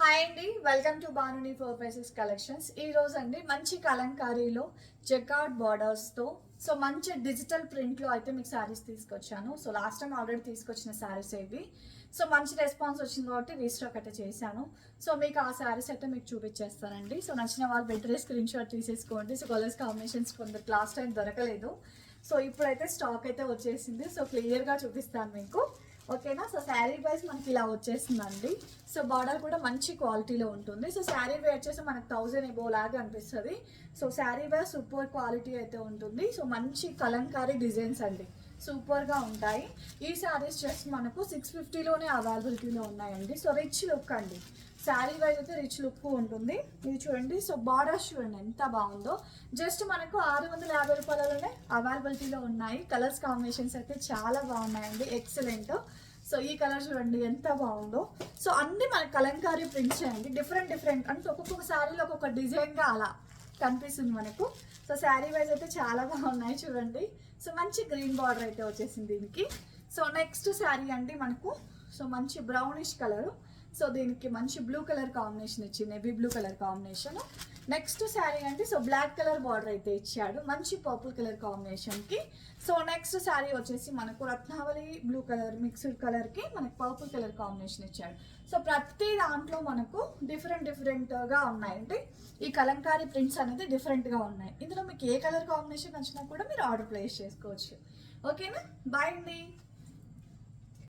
Hi అండి, welcome to బానుని 456 collections. ఈ రోజు అండి మంచి కలంకారీలో జకార్డ్ బార్డర్స్తో సో మంచి డిజిటల్ ప్రింట్లో అయితే మీకు శారీస్ తీసుకొచ్చాను. సో లాస్ట్ టైం ఆల్రెడీ తీసుకొచ్చిన శారీస్ ఇవి. సో మంచి రెస్పాన్స్ వచ్చింది కాబట్టి రీస్టాక్ అయితే చేశాను. సో మీకు ఆ శారీస్ అయితే మీకు చూపించేస్తానండి. సో నచ్చిన వాళ్ళు వెంటనే స్క్రీన్ షాట్ తీసేసుకోండి. సో కలర్స్ కాంబినేషన్స్ కొందరు లాస్ట్ టైం దొరకలేదు. సో ఇప్పుడైతే స్టాక్ అయితే వచ్చేసింది. సో క్లియర్గా చూపిస్తాను మీకు, ఓకేనా. సో శారీ వైజ్ మనకి ఇలా వచ్చేసిందండి. సో బార్డర్ కూడా మంచి క్వాలిటీలో ఉంటుంది. సో శారీ వేర్ చేసి మనకు 1000 ఎబో లాగా అనిపిస్తుంది. So sari wise super quality అయితే ఉంటుంది. సో మంచి కలంకారీ డిజైన్స్ అండి, సూపర్గా ఉంటాయి. ఈ శారీస్ జస్ట్ మనకు 650లోనే అవైలబిలిటీలో ఉన్నాయండి. సో రిచ్ లుక్ అండి, శారీ వైజ్ అయితే రిచ్ లుక్ ఉంటుంది. ఇది చూడండి. సో బార్డర్స్ చూడండి ఎంత బాగుందో. జస్ట్ మనకు 650 రూపాయలలోనే అవైలబిలిటీలో ఉన్నాయి. కలర్స్ కాంబినేషన్స్ అయితే చాలా బాగున్నాయండి, ఎక్సలెంట్. సో ఈ కలర్ చూడండి ఎంత బాగుందో. సో అన్ని మన కలంకారీ ప్రింట్స్ అండి, డిఫరెంట్ అంటే ఒక్కొక్క శారీలో ఒక్కొక్క డిజైన్గా అలా కనిపిస్తుంది మనకు. సో శారీ వైజ్ అయితే చాలా బాగున్నాయి చూడండి. సో మంచి గ్రీన్ బార్డర్ అయితే వచ్చేసింది దీనికి. సో నెక్స్ట్ శారీ అండి మనకు సో మంచి బ్రౌనిష్ కలర్. సో దీనికి మంచి బ్లూ కలర్ కాంబినేషన్ ఇచ్చింది, navy blue colour combination. Next sari అండి సో బ్లాక్ కలర్ బార్డర్ అయితే ఇచ్చాడు, మంచి పర్పుల్ కలర్ కాంబినేషన్కి. సో నెక్స్ట్ శారీ వచ్చేసి మనకు రత్నావళి బ్లూ కలర్ మిక్స్డ్ కలర్కి మనకు పర్పుల్ కలర్ కాంబినేషన్ ఇచ్చాడు. సో ప్రతి దాంట్లో మనకు డిఫరెంట్గా ఉన్నాయి. అంటే ఈ కలంకారీ ప్రింట్స్ అనేది డిఫరెంట్గా ఉన్నాయి. ఇందులో మీకు ఏ కలర్ కాంబినేషన్ నచ్చినా కూడా మీరు ఆర్డర్ ప్లేస్ చేసుకోవచ్చు. ఓకేనా, బాయ్ అండి.